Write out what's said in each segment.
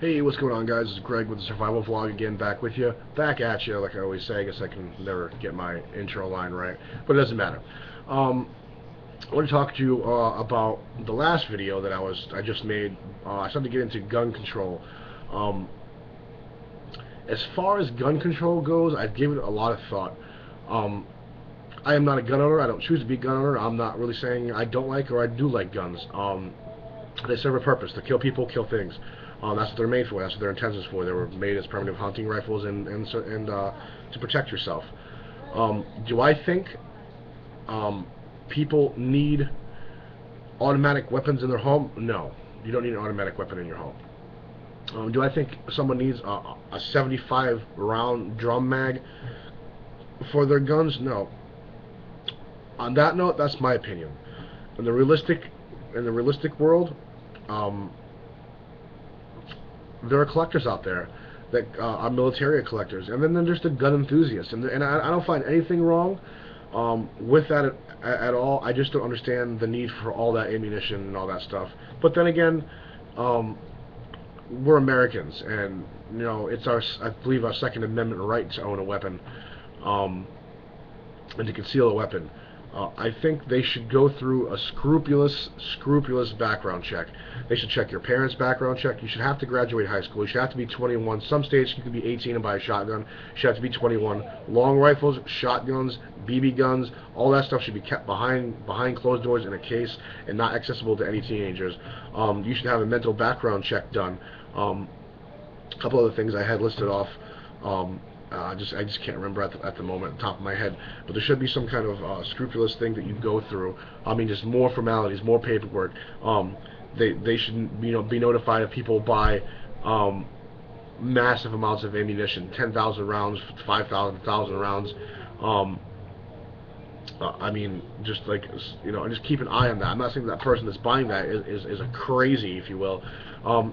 Hey, what's going on, guys? This is Greg with the Survival Vlog again, back with you. Back at you, like I always say. I guess I can never get my intro line right, but it doesn't matter. I want to talk to you about the last video that I just made. I started to get into gun control. As far as gun control goes, I've given it a lot of thought. I am not a gun owner. I don't choose to be a gun owner. I'm not really saying I don't like or I do like guns. They serve a purpose to kill people, kill things. That's what they're made for. That's what their intentions for. They were made as permanent hunting rifles and to protect yourself. Do I think people need automatic weapons in their home? No, you don't need an automatic weapon in your home. Do I think someone needs a 75 round drum mag for their guns? No. On that note, that's my opinion. In the realistic world, there are collectors out there that are military collectors, and then there's the gun enthusiasts, and I don't find anything wrong with that at all. I just don't understand the need for all that ammunition and all that stuff. But then again, we're Americans, and you know, it's I believe our Second Amendment right to own a weapon and to conceal a weapon. I think they should go through a scrupulous background check. They should check your parents' background check. You should have to graduate high school. You should have to be 21. Some states you can be 18 and buy a shotgun. You should have to be 21. Long rifles, shotguns, BB guns, all that stuff should be kept behind closed doors in a case and not accessible to any teenagers. You should have a mental background check done. A couple other things I had listed off. I just can't remember at the moment, at the top of my head. But there should be some kind of scrupulous thing that you go through. I mean, just more formalities, more paperwork. They should be notified if people buy massive amounts of ammunition, 10,000 rounds, 5,000, 1,000 rounds. I mean, just like, just keep an eye on that. I'm not saying that person that's buying that is a crazy, if you will.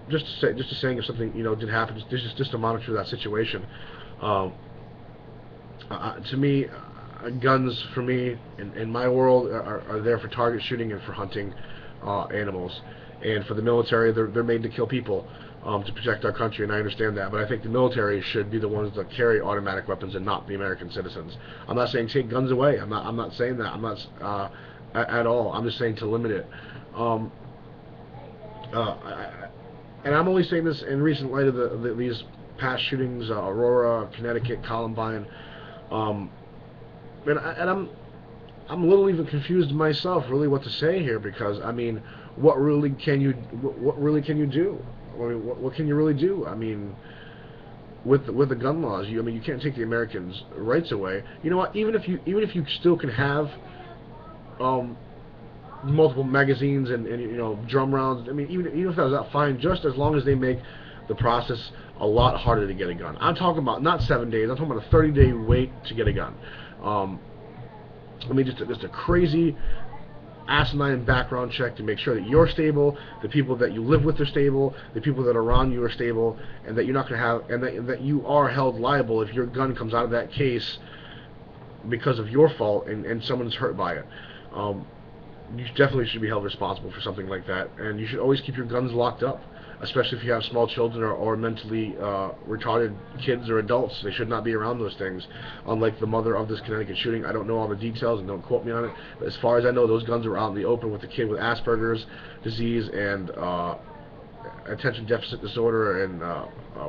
Just saying if something did happen, just to monitor that situation. To me, guns for me in my world are there for target shooting and for hunting animals, and for the military they're made to kill people, to protect our country, and I understand that, but I think the military should be the ones that carry automatic weapons and not the American citizens. I'm not saying take guns away. I'm not saying that. I'm not at all. I'm just saying to limit it. And I'm only saying this in recent light of these past shootings, Aurora, Connecticut, Columbine, and I'm a little even confused myself, really, what to say here, because I mean, what really can you do? I mean, what can you really do? I mean, with the gun laws, you can't take the Americans' rights away. You know what? Even if you still can have multiple magazines and drum rounds. I mean, even if that was not fine, just as long as they make the process a lot harder to get a gun. I'm talking about not 7 days. I'm talking about a 30-day wait to get a gun. I mean, just a crazy, asinine background check to make sure that you're stable, the people that you live with are stable, the people that are around you are stable, and that you're not going to have, and that you are held liable if your gun comes out of that case because of your fault and someone's hurt by it. You definitely should be held responsible for something like that, and you should always keep your guns locked up, especially if you have small children or mentally retarded kids or adults. They should not be around those things. Unlike the mother of this Connecticut shooting, I don't know all the details and don't quote me on it, but as far as I know, those guns were out in the open with a kid with Asperger's disease and attention deficit disorder and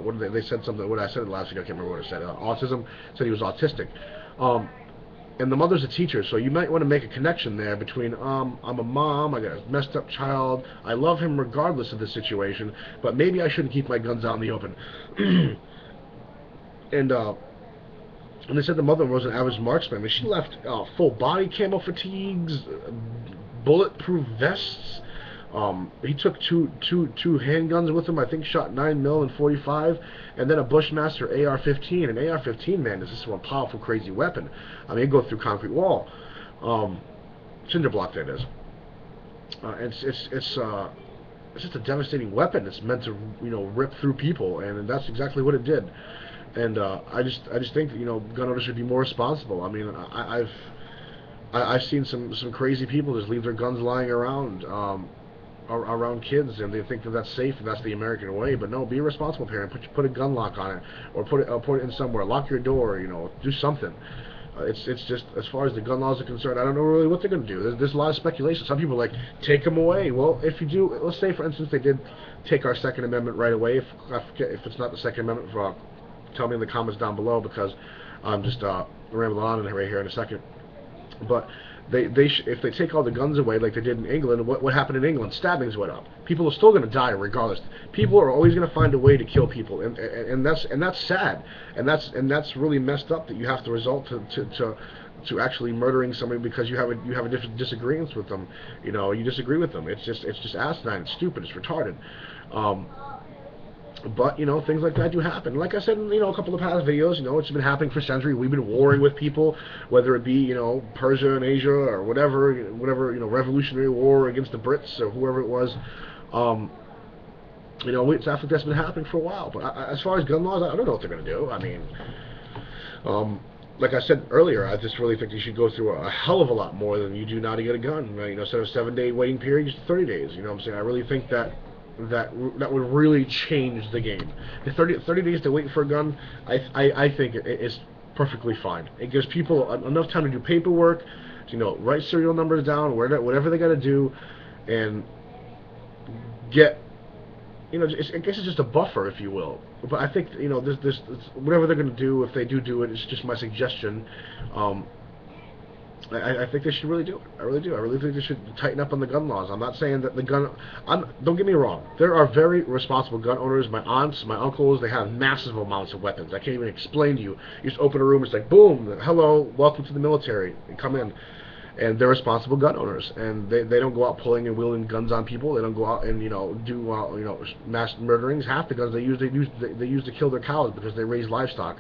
what did they said something. What I said last week, I can't remember what I said. Autism. Said he was autistic. And the mother's a teacher, so you might want to make a connection there between, I'm a mom, I got a messed up child, I love him regardless of the situation, but maybe I shouldn't keep my guns out in the open. And they said the mother was an average marksman. I mean, she left full body camo fatigues, bulletproof vests. He took two handguns with him. I think shot 9mm and 45, and then a Bushmaster AR-15. An AR-15, man, is just one powerful, crazy weapon. I mean, it goes through concrete wall, cinder block, that is. It's just a devastating weapon. It's meant to rip through people, and that's exactly what it did. And I just think that gun owners should be more responsible. I mean, I've seen some crazy people just leave their guns lying around. around kids, and they think that that's safe and that's the American way. But no, be a responsible parent. Put a gun lock on it, or put it in somewhere. Lock your door. Do something. It's just, as far as the gun laws are concerned, I don't know really what they're going to do. There's a lot of speculation. Some people are like, take them away. Well, if you do, let's say for instance they did take our Second Amendment right away. If I forget, if it's not the Second Amendment, tell me in the comments down below, because I'm just rambling on right here in a second. But if they take all the guns away like they did in England, what happened in England? Stabbings went up. People are still going to die regardless. People are always going to find a way to kill people, and that's sad, and that's really messed up that you have to resort to actually murdering somebody because you have a different disagreements with them. You disagree with them. It's just asinine. It's stupid. It's retarded. But things like that do happen. Like I said in a couple of past videos, it's been happening for centuries. We've been warring with people, whether it be Persia and Asia or whatever Revolutionary War against the Brits or whoever it was. It's after that's been happening for a while. But as far as gun laws, I don't know what they're going to do. I mean, like I said earlier, I just really think you should go through a hell of a lot more than you do now to get a gun. Instead of a 7-day waiting period, just 30 days. You know what I'm saying? I really think that would really change the game. The 30 days to wait for a gun, I think it's perfectly fine. It gives people enough time to do paperwork, write serial numbers down, whatever they got to do, and get, I guess it's just a buffer, if you will. But I think, this whatever they're going to do, if they do it, it's just my suggestion. I think they should really do it. I really do. I really think they should tighten up on the gun laws. I'm not saying that don't get me wrong. There are very responsible gun owners. My aunts, my uncles, they have massive amounts of weapons. I can't even explain to you. You just open a room, it's like, boom, hello, welcome to the military. And come in. And they're responsible gun owners. And they don't go out pulling and wielding guns on people. They don't go out and, do, mass murderings. Half the guns they use to kill their cows because they raise livestock.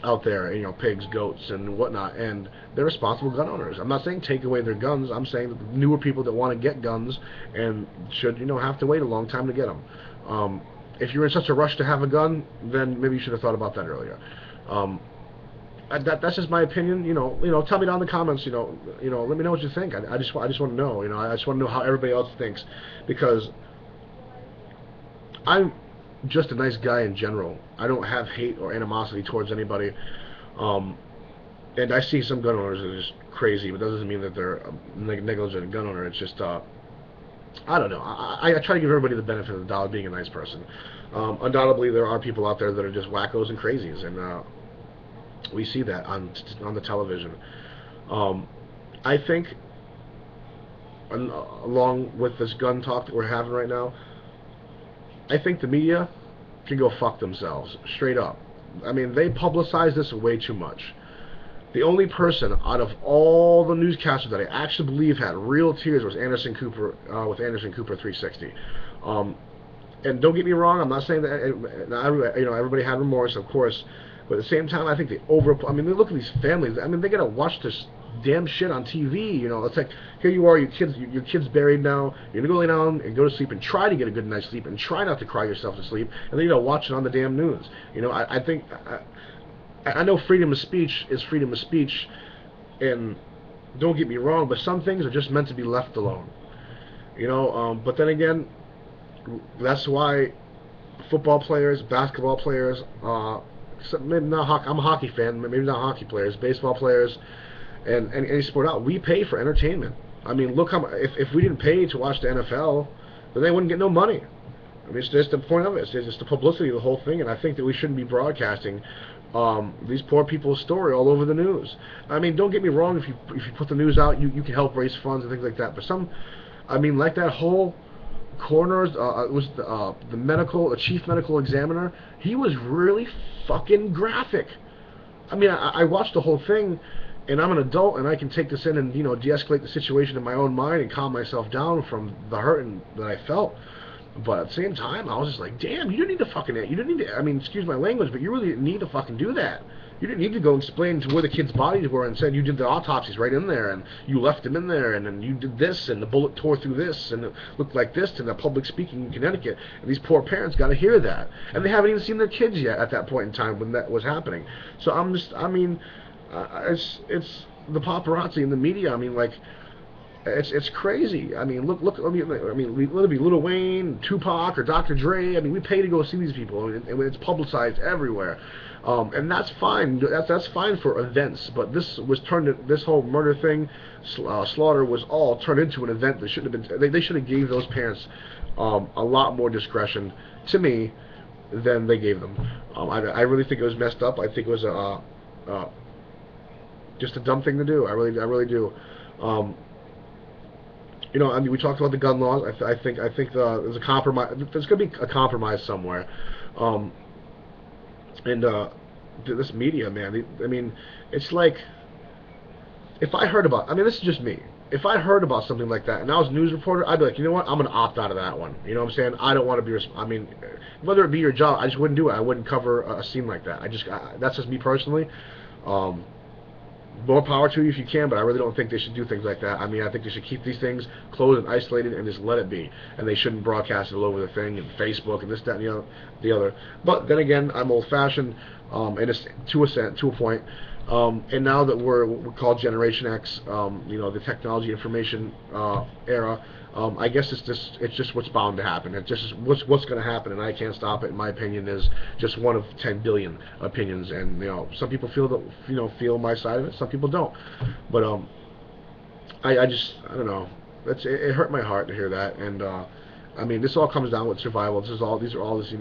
Out there, pigs, goats, and whatnot, and they're responsible gun owners. I'm not saying take away their guns. I'm saying that the newer people that want to get guns and should, have to wait a long time to get them. If you're in such a rush to have a gun, then maybe you should have thought about that earlier. That's just my opinion. Tell me down in the comments. Let me know what you think. I just want to know. I just want to know how everybody else thinks, because I'm just a nice guy in general. I don't have hate or animosity towards anybody, and I see some gun owners that are just crazy, but that doesn't mean that they're a negligent gun owner. It's just I don't know. I try to give everybody the benefit of the doubt, being a nice person. Undoubtedly, there are people out there that are just wackos and crazies, and we see that on the television. I think, along with this gun talk that we're having right now, I think the media can go fuck themselves, straight up. I mean, they publicize this way too much. The only person out of all the newscasters that I actually believe had real tears was Anderson Cooper, with Anderson Cooper 360. And don't get me wrong, I'm not saying that everybody had remorse, of course, but at the same time, I think they look at these families. I mean, they gotta watch this damn shit on TV. It's like, here you are, your kid's buried now. You're gonna go lay down and go to sleep and try to get a good night's sleep and try not to cry yourself to sleep, and then watch it on the damn news. I think I know freedom of speech is freedom of speech, and don't get me wrong, but some things are just meant to be left alone. But then again, that's why football players, basketball players, maybe not I'm a hockey fan, maybe not hockey players, baseball players, and any sport out, we pay for entertainment. I mean, look how if we didn't pay to watch the NFL, then they wouldn't get no money. I mean, it's just the point of it. It's just the publicity of the whole thing, and I think that we shouldn't be broadcasting these poor people's story all over the news. I mean, don't get me wrong. If you put the news out, you can help raise funds and things like that. But like that whole coroner's, it was the chief medical examiner. He was really fucking graphic. I mean, I watched the whole thing, and I'm an adult, and I can take this in and de-escalate the situation in my own mind and calm myself down from the hurt that I felt. But at the same time, I was just like, damn, you didn't need to I mean, excuse my language, but you really didn't need to fucking do that. You didn't need to go explain to where the kids' bodies were and said you did the autopsies right in there, and you left them in there, and then you did this, and the bullet tore through this, and it looked like this, to the public speaking in Connecticut. And these poor parents got to hear that. And they haven't even seen their kids yet at that point in time when that was happening. So it's the paparazzi and the media. I mean, like, It's crazy. I mean, look. Whether it be Lil Wayne, Tupac, or Dr. Dre. I mean, we pay to go see these people, and it's publicized everywhere. And that's fine. That's fine for events. But this was this whole murder thing, slaughter was all turned into an event that shouldn't have been. They should have gave those parents a lot more discretion, to me, than they gave them. I really think it was messed up. I think it was just a dumb thing to do. I really do. I mean, we talked about the gun laws. I think there's a compromise. There's going to be a compromise somewhere. This media, man. I mean, it's like, if I heard about, I mean, this is just me. If I heard about something like that and I was a news reporter, I'd be like, you know what? I'm going to opt out of that one. You know what I'm saying? I don't want to be. I mean, whether it be your job, I just wouldn't do it. I wouldn't cover a scene like that. That's just me personally. More power to you if you can, but I really don't think they should do things like that. I mean, I think they should keep these things closed and isolated and just let it be. And they shouldn't broadcast it all over the thing and Facebook and this, that, and the other. But then again, I'm old-fashioned, and it's to a point. And now that we're called Generation X, the technology information era, I guess it's just what's bound to happen. It's just what's going to happen, and I can't stop it. In my opinion, is just one of 10 billion opinions, and some people feel my side of it, some people don't. But I don't know. It hurt my heart to hear that, and I mean, this all comes down with survival. These are all this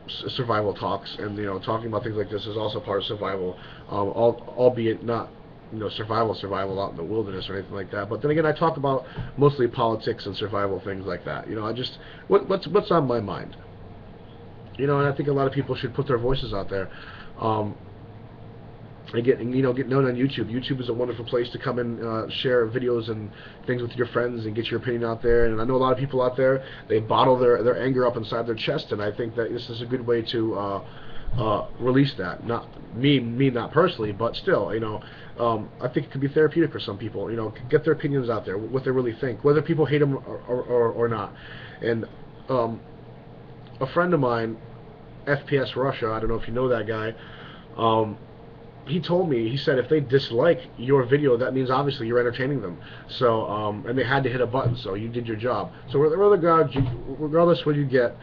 survival talks, and talking about things like this is also part of survival, albeit not survival out in the wilderness or anything like that. But then again, I talk about mostly politics and survival things like that. What's on my mind. And I think a lot of people should put their voices out there. And get known on YouTube. YouTube is a wonderful place to come and share videos and things with your friends and get your opinion out there. And I know a lot of people out there, they bottle their anger up inside their chest, and I think that this is a good way to release that. Not me not personally, but still, I think it could be therapeutic for some people. Get their opinions out there, what they really think, whether people hate them or not. And a friend of mine, FPS Russia, I don't know if you know that guy. He told me, he said, if they dislike your video, that means obviously you're entertaining them. So, and they had to hit a button, so you did your job. So regardless whether you get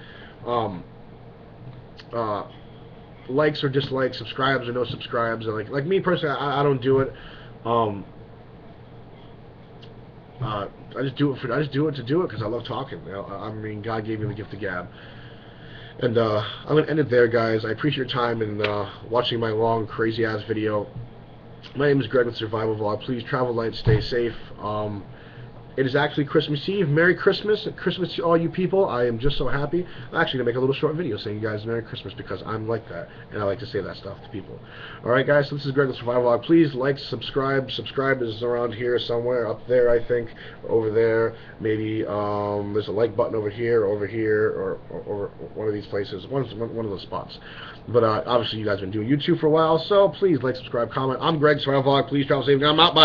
likes or dislikes, subscribes or no subscribes, and like me personally, I don't do it. I just do it to do it because I love talking. I mean, God gave me the gift of gab. And I'm going to end it there, guys. I appreciate your time and watching my long, crazy-ass video. My name is Greg with Survival Vlog. Please travel light, stay safe. It is actually Christmas Eve. Merry Christmas. Christmas to all you people. I am just so happy. I'm actually going to make a little short video saying you guys Merry Christmas because I'm like that, and I like to say that stuff to people. Alright, guys, so this is Greg with Survival Vlog. Please like, subscribe. Subscribe is around here somewhere, up there, I think, over there. Maybe there's a like button over here, or one of these places, one of those spots. But obviously, you guys have been doing YouTube for a while, so please like, subscribe, comment. I'm Greg, Survival Vlog. Please travel safe. I'm out. Bye.